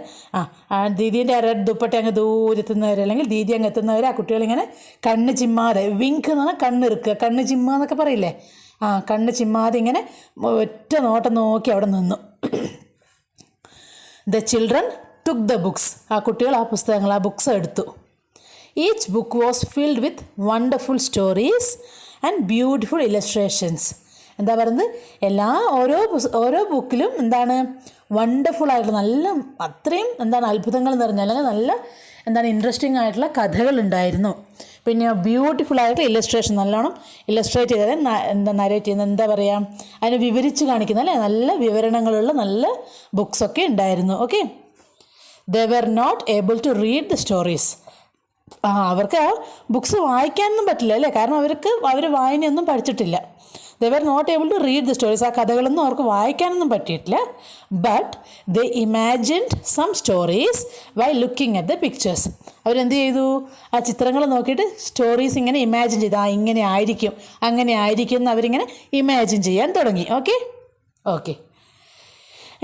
ദീദീൻ്റെ റെഡ് ദുപ്പട്ട അങ്ങ് ദൂരെ എത്തുന്നവരെ, അല്ലെങ്കിൽ ദീദി അങ്ങ് എത്തുന്നവരെ ആ കുട്ടികളിങ്ങനെ കണ്ണ് ചിമ്മാതെ, വിങ്ക് എന്ന് പറഞ്ഞാൽ കണ്ണിറുക്കുക, കണ്ണ് ചിമ്മാന്നൊക്കെ പറയില്ലേ, കണ്ണ് ചിമ്മാതെ ഇങ്ങനെ ഒറ്റ നോട്ടം നോക്കി അവിടെ നിന്നു. The children took the books. ആ കുട്ടികൾ ആ പുസ്തകങ്ങൾ, ആ ബുക്സ് എടുത്തു. Each book was filled with wonderful stories and beautiful illustrations. എന്താ പറയുന്നത്, ഓരോ ബുക്കിലും വണ്ടർഫുള്ളായിട്ടുള്ള നല്ല അത്രയും അത്ഭുതങ്ങൾ നിറഞ്ഞ, അല്ലെങ്കിൽ നല്ല ഇൻട്രസ്റ്റിംഗ് ആയിട്ടുള്ള കഥകളുണ്ടായിരുന്നു. പിന്നെ ബ്യൂട്ടിഫുള്ളായിട്ട് ഇല്ലസ്ട്രേഷൻ, നല്ലോണം ഇല്ലസ്ട്രേറ്റ് ചെയ്തത് നരേറ്റ് ചെയ്യുന്നത്, എന്താ പറയുക, അതിനെ വിവരിച്ച് കാണിക്കുന്ന അല്ലേ, നല്ല വിവരണങ്ങളുള്ള നല്ല ബുക്സൊക്കെ ഉണ്ടായിരുന്നു. Okay, they were not able to read the stories. അവർക്ക് ആ ബുക്സ് വായിക്കാനൊന്നും പറ്റില്ല അല്ലേ, കാരണം അവർ വായനയൊന്നും പഠിച്ചിട്ടില്ല. They were not able to read the stories. ആ കഥകളൊന്നും അവർക്ക് വായിക്കാനൊന്നും പറ്റിയിട്ടില്ല. But they imagined some stories by looking at the pictures. അവരെന്ത് ചെയ്തു, ആ ചിത്രങ്ങൾ നോക്കിയിട്ട് സ്റ്റോറീസ് ഇങ്ങനെ ഇമാജിൻ ചെയ്തു, ഇങ്ങനെ ആയിരിക്കും അങ്ങനെ ആയിരിക്കും എന്ന് അവരിങ്ങനെ ഇമാജിൻ ചെയ്യാൻ തുടങ്ങി. ഓക്കെ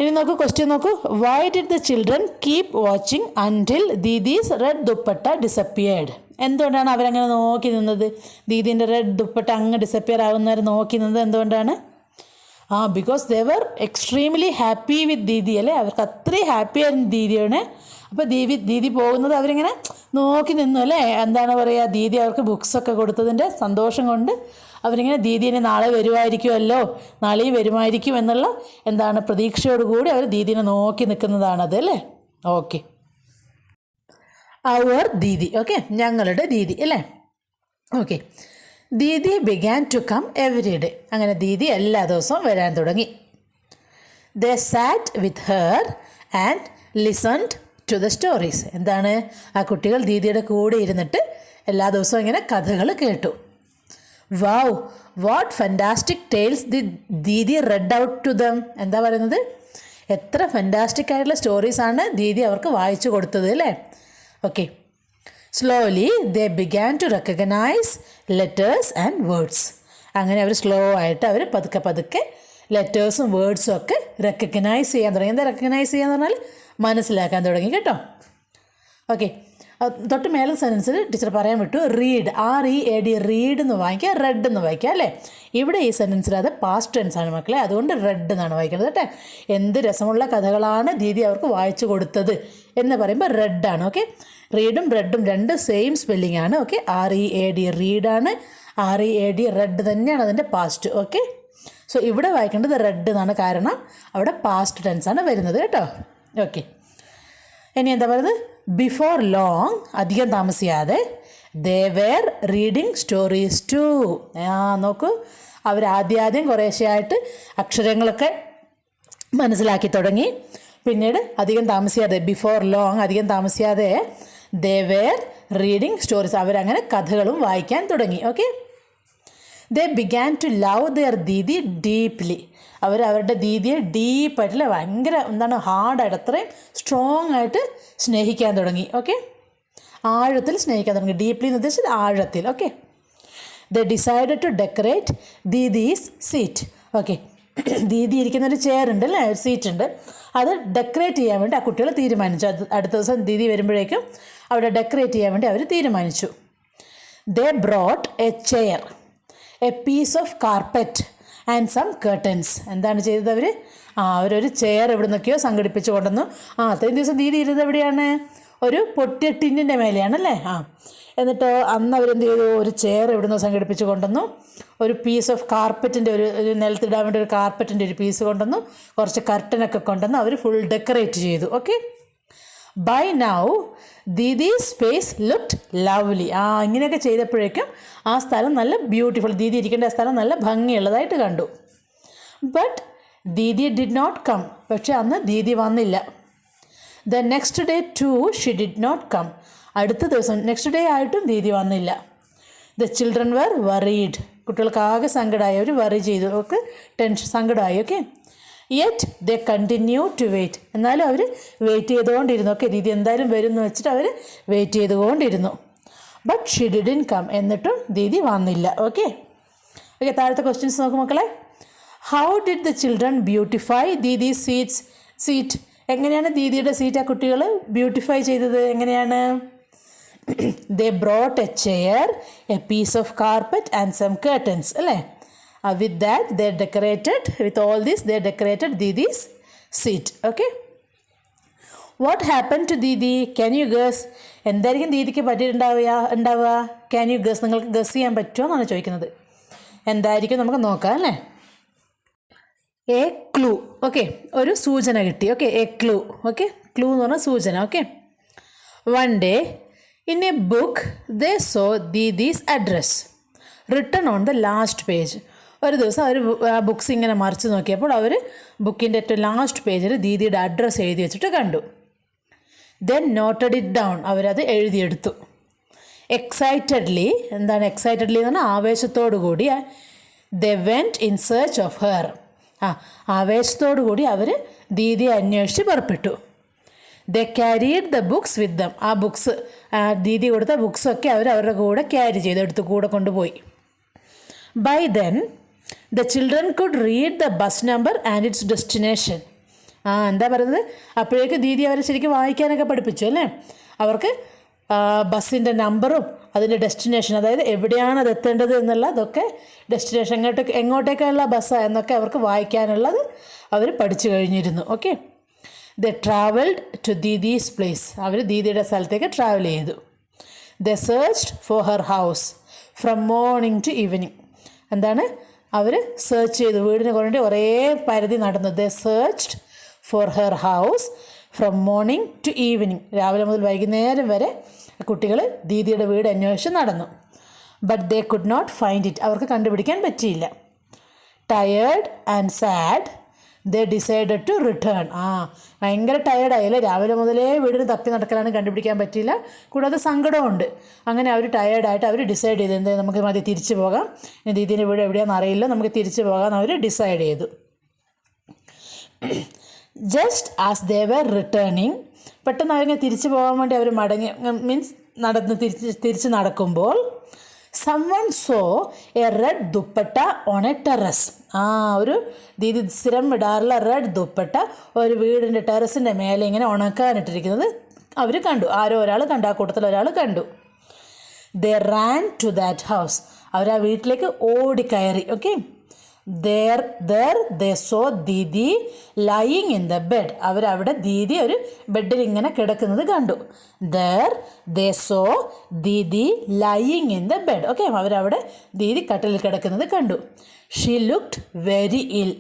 ഇനി നോക്കൂ, ക്വസ്റ്റ്യൻ നോക്കൂ. Why did the children keep watching until Didi's red dupatta disappeared? എന്തുകൊണ്ടാണ് അവരങ്ങനെ നോക്കി നിന്നത്, ദീദീൻ്റെ റെഡ് ദുപ്പട്ട അങ്ങ് ഡിസപ്പിയർ ആവുന്നവരെ നോക്കി നിന്നത് എന്തുകൊണ്ടാണ്? Because they were extremely happy with didi അല്ലേ, അവർക്ക് അത്രയും ഹാപ്പി ആയിരുന്നു ദീദിയാണ്. അപ്പോൾ ദീദി പോകുന്നത് അവരിങ്ങനെ നോക്കി നിന്നു അല്ലേ. എന്താണ് പറയുക, ദീദി അവർക്ക് ബുക്സൊക്കെ കൊടുത്തതിൻ്റെ സന്തോഷം കൊണ്ട് അവരിങ്ങനെ ദീദീനെ നാളെ വരുമായിരിക്കുമല്ലോ, നാളെയും വരുമായിരിക്കും എന്നുള്ള പ്രതീക്ഷയോടുകൂടി അവർ ദീദീനെ നോക്കി നിൽക്കുന്നതാണത് അല്ലേ. ഓക്കെ, അവർ ദീദി, ഓക്കെ ഞങ്ങളുടെ ദീദി അല്ലേ. Okay, Didi began to come every day. അങ്ങനെ ദീദി എല്ലാ ദിവസവും വരാൻ തുടങ്ങി. They sat with her and listened to the stories. എന്താണ്, ആ കുട്ടികൾ ദീദിയുടെ കൂടെ ഇരുന്നിട്ട് എല്ലാ ദിവസവും ഇങ്ങനെ കഥകൾ കേട്ടു. Wow, what fantastic tales didi read out to them. എന്താ പറയുന്നത്, എത്ര ഫാൻറ്റാസ്റ്റിക് ആയിട്ടുള്ള സ്റ്റോറീസാണ് ദീദി അവർക്ക് വായിച്ചു കൊടുത്തത് അല്ലേ. Okay, slowly they began to recognise letters and words. അങ്ങനെ അവർ സ്ലോ ആയിട്ട് അവർ പതുക്കെ പതുക്കെ ലെറ്റേഴ്സും വേർഡ്സും ഒക്കെ റെക്കഗ്നൈസ് ചെയ്യാൻ തുടങ്ങി. എന്താ റെക്കഗ്നൈസ് ചെയ്യാന്ന് പറഞ്ഞാൽ മനസ്സിലാക്കാൻ തുടങ്ങി കേട്ടോ. ഓക്കെ, തൊട്ട് മേലെ സെൻറ്റൻസിൽ ടീച്ചർ പറയാൻ വിട്ടു, റീഡ്, READ, റീഡ് എന്ന് വായിക്കുക, റെഡ് എന്ന് വായിക്കുക അല്ലേ. ഇവിടെ ഈ സെൻറ്റൻസിൽ അത് പാസ്റ്റ് ടെൻസ് ആണ് മക്കളെ, അതുകൊണ്ട് റെഡ് എന്നാണ് വായിക്കുന്നത് കേട്ടോ. എന്ത് രസമുള്ള കഥകളാണ് ദീദി അവർക്ക് വായിച്ചു കൊടുത്തത് എന്ന് പറയുമ്പോൾ റെഡാണ്. ഓക്കെ, റീഡും റെഡും രണ്ട് സെയിം സ്പെല്ലിംഗ് ആണ്. ഓക്കെ, READ റീഡാണ്, READ റെഡ് തന്നെയാണ് അതിൻ്റെ പാസ്റ്റ്. ഓക്കെ, സോ ഇവിടെ വായിക്കേണ്ടത് റെഡ് എന്നാണ്, കാരണം അവിടെ പാസ്റ്റ് ടെൻസ് ആണ് വരുന്നത് കേട്ടോ. ഓക്കെ, ഇനി എന്താ പറയുന്നത്, ബിഫോർ ലോങ്, അധികം താമസിയാതെ, they were reading stories too. നോക്കൂ, അവർ ആദ്യം കുറേശ്ശെയായിട്ട് അക്ഷരങ്ങളൊക്കെ മനസ്സിലാക്കി തുടങ്ങി. പിന്നീട് അധികം താമസിയാതെ, ബിഫോർ ലോങ്, അധികം താമസിയാതെ, ദേ വേർ റീഡിങ് സ്റ്റോറീസ്, അവരങ്ങനെ കഥകളും വായിക്കാൻ തുടങ്ങി. Okay, they began to love their didi deeply. അവരുടെ ദീദിയെ ഡീപ്പായിട്ടില്ല, ഭയങ്കര എന്താണ് ഹാർഡായിട്ട്, അത്രയും സ്ട്രോങ് ആയിട്ട് സ്നേഹിക്കാൻ തുടങ്ങി. ഓക്കെ, ആഴത്തിൽ സ്നേഹിക്കാൻ തുടങ്ങി. ഡീപ്ലി എന്ന് ഉദ്ദേശിച്ചത് ആഴത്തിൽ. Okay, they decided to decorate Didi's seat. Okay, Didi ഇരിക്കുന്നൊരു ചെയർ ഉണ്ട് അല്ലേ, ഒരു സീറ്റ് ഉണ്ട്, അത് ഡെക്കറേറ്റ് ചെയ്യാൻ വേണ്ടി ആ കുട്ടികൾ തീരുമാനിച്ചു. അടുത്ത ദിവസം ദീദി വരുമ്പോഴേക്കും അവിടെ ഡെക്കറേറ്റ് ചെയ്യാൻ വേണ്ടി അവർ തീരുമാനിച്ചു. They brought a chair, a piece of carpet and some curtains. എന്താണ് ചെയ്തത് അവർ, അവരൊരു ചെയർ എവിടെ നിന്നൊക്കെയോ സംഘടിപ്പിച്ച് കൊണ്ടുവന്നു. അത്രയും ദിവസം ദീദി ഇരുന്നത് എവിടെയാണ്, ഒരു പൊട്ടിയ ടിന്നിൻ്റെ മേലെയാണല്ലേ. എന്നിട്ട് അന്ന് അവരെന്ത് ചെയ്തു, ഒരു ചെയർ എവിടെ നിന്നോ സംഘടിപ്പിച്ച് കൊണ്ടുവന്നു, ഒരു പീസ് ഓഫ് കാർപ്പറ്റിൻ്റെ ഒരു നിലത്തിടാൻ വേണ്ടി ഒരു കാർപ്പറ്റിൻ്റെ ഒരു പീസ് കൊണ്ടുവന്നു, കുറച്ച് കർട്ടനൊക്കെ കൊണ്ടുവന്ന് അവർ ഫുൾ ഡെക്കറേറ്റ് ചെയ്തു. Okay, buy now Didi space looked lovely. ഇങ്ങനെയൊക്കെ ചെയ്തപ്പോഴേക്കും ആ സ്ഥലം നല്ല ബ്യൂട്ടിഫുൾ, ദീദി ഇരിക്കേണ്ട ആ സ്ഥലം നല്ല ഭംഗിയുള്ളതായിട്ട് കണ്ടു. But didi did not come. പക്ഷെ അന്ന് ദീദി വന്നില്ല. The next day too she did not come. അടുത്ത ദിവസം നെക്സ്റ്റ് ഡേ ആയിട്ടും ദീദി വന്നില്ല. The children were worried. കുട്ടികൾക്ക് ആകെ സങ്കടമായി, അവർ വറി ചെയ്തു, അവർക്ക് ടെൻഷൻ സങ്കടമായി. Okay, yet they continue to wait. എന്നാലും അവർ വെയിറ്റ് ചെയ്തുകൊണ്ടിരുന്നു. ഓക്കെ, ദീദി എന്തായാലും വരും എന്ന് വെച്ചിട്ട് അവർ വെയിറ്റ് ചെയ്തുകൊണ്ടിരുന്നു. But she didn't come. എന്നിട്ടും ദീദി വന്നില്ല. ഓക്കെ, താഴത്തെ ക്വസ്റ്റ്യൻസ് നോക്കും മക്കളെ. How did the children beautify Didi seat. എങ്ങനെയാണ് ദീദിയുടെ സീറ്റ് ആ കുട്ടികൾ ബ്യൂട്ടിഫൈ ചെയ്തത്, എങ്ങനെയാണ്, they brought a chair, a piece of carpet and some curtains അല്ലേ. With that they decorated, with all this they decorated Didi's seat. Okay, what happened to Didi? Can you guess? എന്തായിരിക്കും ദീദിക്ക് പറ്റിയിട്ടുണ്ടാവുക? Can you guess? നിങ്ങൾക്ക് guess ചെയ്യാൻ പറ്റുമോ എന്നാണ് ചോദിക്കുന്നത്. എന്തായിരിക്കും നമുക്ക് നോക്കാം അല്ലേ. A clue. ഓക്കെ, ഒരു സൂചന കിട്ടി. Okay, a clue. Okay, clue എന്ന് പറഞ്ഞാൽ സൂചന. Okay, one day in a book they saw Didi's address written on the last page. ഒരു ദിവസം അവർ ബുക്സ് ഇങ്ങനെ മറിച്ച് നോക്കിയപ്പോൾ അവർ ബുക്കിൻ്റെ ഏറ്റവും ലാസ്റ്റ് പേജിൽ ദീദിയുടെ അഡ്രസ്സ് എഴുതി വെച്ചിട്ട് കണ്ടു. Then noted it down. അവരത് എഴുതിയെടുത്തു. എക്സൈറ്റഡ്ലി. എന്താണ് എക്സൈറ്റഡ്ലി എന്ന് പറഞ്ഞാൽ ആവേശത്തോടു കൂടി they went in search of her. ആവേശത്തോടു കൂടി അവർ ദീദിയെ അന്വേഷിച്ച് പുറപ്പെട്ടു. They carried the books with them. ആ ബുക്സ്, ദീദി കൊടുത്ത ബുക്സൊക്കെ അവരുടെ കൂടെ ക്യാരി ചെയ്ത് എടുത്ത് കൂടെ കൊണ്ടുപോയി. By then the children could read the bus number and its destination. എന്താ പറയുന്നത്, അപ്പോഴേക്ക് ദീദി അവരെ ശരിക്കും വായിക്കാനൊക്കെ പഠിപ്പിച്ചു അല്ലേ. അവർക്ക് ബസ്സിൻ്റെ നമ്പറും അതിൻ്റെ ഡെസ്റ്റിനേഷൻ, അതായത് എവിടെയാണ് അത് എത്തേണ്ടത് എന്നുള്ളതൊക്കെ, ഡെസ്റ്റിനേഷൻ എങ്ങോട്ടേക്കുള്ള ബസ്സാണ് എന്നൊക്കെ അവർക്ക് വായിക്കാനുള്ളത് അവർ പഠിച്ചു കഴിഞ്ഞിരുന്നു. Okay, the travelled to Didi's place. അവർ ദീദിയുടെ സ്ഥലത്തേക്ക് ട്രാവൽ ചെയ്തു. The searched for her house from morning to evening. എന്താണ്, അവർ സെർച്ച് ചെയ്തു, വീടിന് വേണ്ടി കുറേ പരിധി നടന്നു. The searched for her house from morning to evening. രാവിലെ മുതൽ വൈകുന്നേരം വരെ കുട്ടികൾ ദീദിയുടെ വീട് അന്വേഷിച്ച് നടന്നു. But they could not find it. അവർക്ക് കണ്ടുപിടിക്കാൻ പറ്റിയില്ല. Tired and sad they decided to return. ഭയങ്കര ടയേർഡായല്ലേ, രാവിലെ മുതലേ വീടിന് തപ്പി നടക്കലാണ്, കണ്ടുപിടിക്കാൻ പറ്റിയില്ല, കൂടാതെ സങ്കടമുണ്ട്. അങ്ങനെ അവർ ടയേർഡായിട്ട് അവർ ഡിസൈഡ് ചെയ്തു, എന്ത് നമുക്ക് മതി തിരിച്ചു പോകാം, ദീദീൻ്റെ വീട് എവിടെയാണെന്ന് അറിയില്ല, നമുക്ക് തിരിച്ചു പോകാമെന്ന് അവർ ഡിസൈഡ് ചെയ്തു. Just as they were returning, പെട്ടെന്ന് അവരിങ്ങനെ തിരിച്ചു പോകാൻ വേണ്ടി അവർ മടങ്ങി, മീൻസ് തിരിച്ച് നടക്കുമ്പോൾ someone saw a red dupatta on a terrace. ഒരു ദീദി സ്ഥിരം ഇടാറുള്ള റെഡ് ദുപ്പട്ട ഒരു വീടിൻ്റെ ടെറസിൻ്റെ മേലെ ഇങ്ങനെ ഉണക്കാനിട്ടിരിക്കുന്നത് അവർ കണ്ടു. ആരോ ഒരാൾ കണ്ടു, ആ കൂട്ടത്തിൽ ഒരാൾ കണ്ടു. They ran to that house, അവർ ആ വീട്ടിലേക്ക് ഓടിക്കയറി. Okay, there they saw Didi lying in the bed. അവരവിടെ ദീദി ഒരു ബെഡിൽ ഇങ്ങനെ കിടക്കുന്നത് കണ്ടു. there they saw Didi lying in the bed. Okay, അവരവിടെ ദീദി കട്ടിലിൽ കിടക്കുന്നത് കണ്ടു. she looked very ill.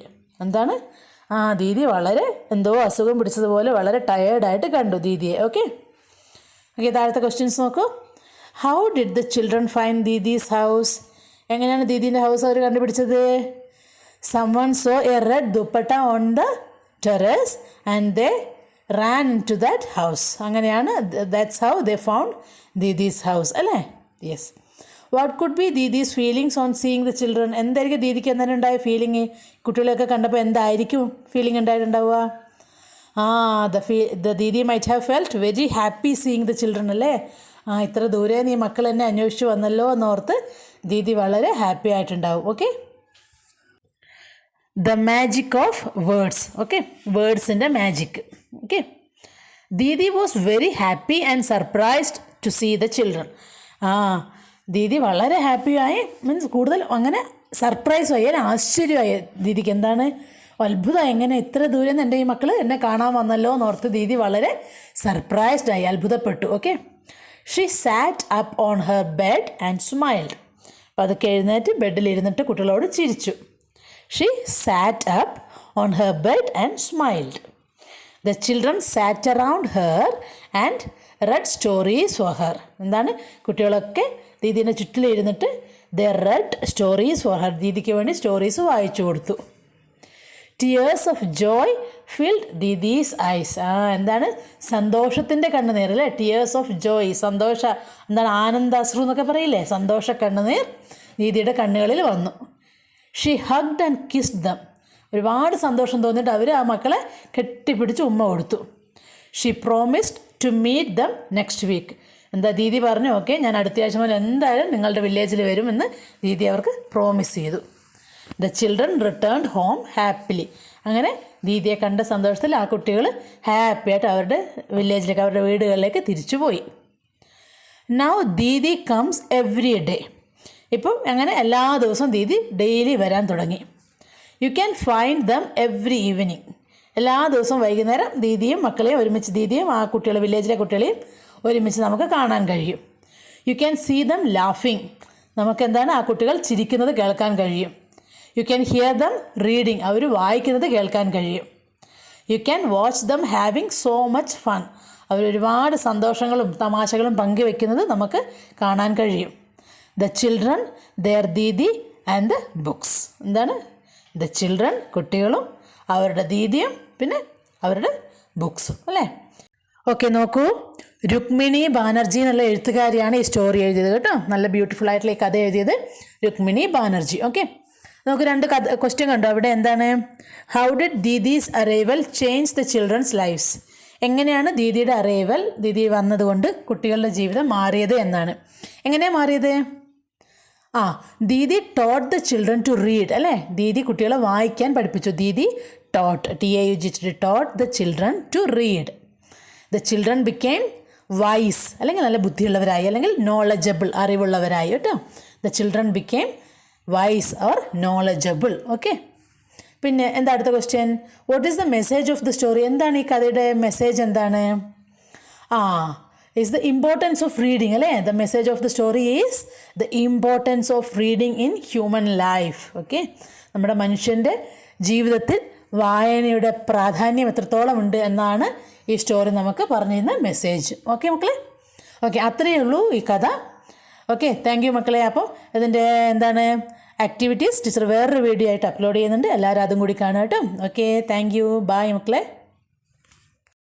എന്താണ്, ദീദി വളരെ എന്തോ അസുഖം പിടിച്ചതുപോലെ വളരെ ടയേർഡായിട്ട് കണ്ടു ദീദിയെ. ഓക്കെ, താഴത്തെ ക്വസ്റ്റ്യൻസ് നോക്കൂ. how did the children find Didi's house? എങ്ങനെയാണ് ദീദീൻ്റെ ഹൗസ് അവർ കണ്ടുപിടിച്ചത്? Someone saw a red dupatta on the terrace and they ran into that house. അങ്ങനെയാണ്, that's how they found Didi's house അല്ലേ? Yes. What could be Didi's feelings on seeing the children? എന്തായിരിക്കും ദീദിക്ക് എന്താണ് ഉണ്ടായ feeling? കുട്ടികളെയൊക്കെ കണ്ടപ്പോൾ എന്തായിരിക്കും ഫീലിംഗ് ഉണ്ടായിട്ടുണ്ടാവുക? The Didi might have felt very happy seeing the children അല്ലേ? ഇത്ര ദൂരെ നീ മക്കൾ എന്നെ അന്വേഷിച്ച് വന്നല്ലോ എന്നോർത്ത് ദീദി വളരെ ഹാപ്പി ആയിട്ടുണ്ടാവും. Okay, the magic of words. Okay, വേർഡ്സിൻ്റെ magic. Okay, Didi was very happy and surprised to see the children. Didi വളരെ ഹാപ്പിയായി, മീൻസ് കൂടുതൽ അങ്ങനെ സർപ്രൈസായി, ആശ്ചര്യമായി. ദീദിക്ക് എന്താണ് അത്ഭുതമായി, എങ്ങനെ ഇത്ര ദൂരെ നിന്ന് എൻ്റെ ഈ മക്കൾ എന്നെ കാണാൻ വന്നല്ലോ എന്നോർത്ത് ദീദി വളരെ സർപ്രൈസ്ഡായി, അത്ഭുതപ്പെട്ടു. Okay, she SAT up on her bed and smiled. അപ്പോൾ അതൊക്കെ എഴുന്നേറ്റ് ബെഡിലിരുന്നിട്ട് കുട്ടികളോട് ചിരിച്ചു. She sat up on her bed and smiled. The children sat around her and read stories for her. എന്താണ്, കുട്ടികളൊക്കെ ദീദീൻ്റെ ചുറ്റിലിരുന്നിട്ട് they read stories for her. ദീദിക്ക് വേണ്ടി stories വായിച്ചു കൊടുത്തു. Tears of joy filled ദീദീസ് eyes. എന്താണ്, സന്തോഷത്തിൻ്റെ കണ്ണുനീർ അല്ലേ? Tears of joy, സന്തോഷ, എന്താണ്, ആനന്ദാശ്രു എന്നൊക്കെ പറയില്ലേ, സന്തോഷ കണ്ണുനീർ ദീദിയുടെ കണ്ണുകളിൽ വന്നു. She hugged and kissed them. ഒരുപാട് സന്തോഷം തോന്നിയിട്ട് അവർ ആ മക്കളെ കെട്ടിപ്പിടിച്ച് ഉമ്മ കൊടുത്തു. She promised to meet them next week. എന്താ ദീദി പറഞ്ഞു, ഓക്കെ ഞാൻ അടുത്ത ആഴ്ച മുതൽ എന്തായാലും നിങ്ങളുടെ വില്ലേജിൽ വരുമെന്ന് ദീദി അവർക്ക് പ്രോമിസ് ചെയ്തു. The children returned home happily. അങ്ങനെ ദീദിയെ കണ്ട സന്തോഷത്തിൽ ആ കുട്ടികൾ ഹാപ്പിയായിട്ട് അവരുടെ വില്ലേജിലേക്ക്, അവരുടെ വീടുകളിലേക്ക് തിരിച്ചുപോയി. Now Didi comes every day. ഇപ്പം അങ്ങനെ എല്ലാ ദിവസവും ദീദി ഡെയിലി വരാൻ തുടങ്ങി. You can find dum every evening. എല്ലാ ദിവസവും വൈകുന്നേരം ദീദിയും മക്കളെയും ഒരുമിച്ച്, ദീദിയും ആ കുട്ടികളെ, വില്ലേജിലെ കുട്ടികളെയും ഒരുമിച്ച് നമുക്ക് കാണാൻ കഴിയും. യു ക്യാൻ സീ ദം ലാഫിങ്. നമുക്കെന്താണ്, ആ കുട്ടികൾ ചിരിക്കുന്നത് കേൾക്കാൻ കഴിയും. You can hear them reading. അവർ വായിക്കുന്നത് കേൾക്കാൻ കഴിയും. You can watch them having so much fun. അവരൊരുപാട് സന്തോഷങ്ങളും തമാശകളും പങ്കുവെക്കുന്നത് നമുക്ക് കാണാൻ കഴിയും. The children, their Didi and the books. എന്താണ്, ദ ചിൽഡ്രൻ കുട്ടികളും അവരുടെ ദീദിയും പിന്നെ അവരുടെ ബുക്സും അല്ലേ? ഓക്കെ, നോക്കൂ, രുക്മിണി ബാനർജി എന്നുള്ള എഴുത്തുകാരിയാണ് ഈ സ്റ്റോറി എഴുതിയത് കേട്ടോ. നല്ല ബ്യൂട്ടിഫുൾ ആയിട്ടുള്ള ഈ കഥ എഴുതിയത് രുക്മിണി ബാനർജി. ഓക്കെ, നമുക്ക് രണ്ട് ക്വസ്റ്റ്യൻ കണ്ടോ അവിടെ. എന്താണ്, how did Didi's arrival change the children's lifes? എങ്ങനെയാണ് ദീദിയുടെ അറൈവൽ, ദീദി വന്നതുകൊണ്ട് കുട്ടികളുടെ ജീവിതം മാറിയത് എന്നാണ്. എങ്ങനെയാണ് മാറിയത്? Didi taught the children to read അല്ലേ? ദീദി കുട്ടികളെ വായിക്കാൻ പഠിപ്പിച്ചു. Didi taught, TAUGH, taught the children to read. The children became wise, അല്ലെങ്കിൽ നല്ല ബുദ്ധിയുള്ളവരായി, അല്ലെങ്കിൽ നോളജബിൾ, അറിവുള്ളവരായി കേട്ടോ. The children became wise or knowledgeable. Okay, പിന്നെ എന്താ അടുത്ത question? What is the message of the story? എന്താണ് ഈ കഥയുടെ മെസ്സേജ്? എന്താണ്? is the importance of reading അല്ലേ? The message of the story is the importance of reading in human life. Okay, നമ്മുടെ മനുഷ്യൻ്റെ ജീവിതത്തിൽ വായനയുടെ പ്രാധാന്യം എത്രത്തോളം ഉണ്ട് എന്നാണ് ഈ സ്റ്റോറി നമുക്ക് പറഞ്ഞു തരുന്ന മെസ്സേജ്. ഓക്കെ മക്കളെ, ഓക്കെ അത്രയേ ഉള്ളൂ ഈ കഥ. ഓക്കെ, താങ്ക് യു മക്കളെ. അപ്പോൾ ഇതിൻ്റെ എന്താണ് ആക്ടിവിറ്റീസ് ടീച്ചർ വേറൊരു വീഡിയോ ആയിട്ട് അപ്ലോഡ് ചെയ്യുന്നുണ്ട്. എല്ലാവരും അതും കൂടി കാണുക കേട്ടോ. ഓക്കെ, താങ്ക് യു, ബായ് മക്കളെ.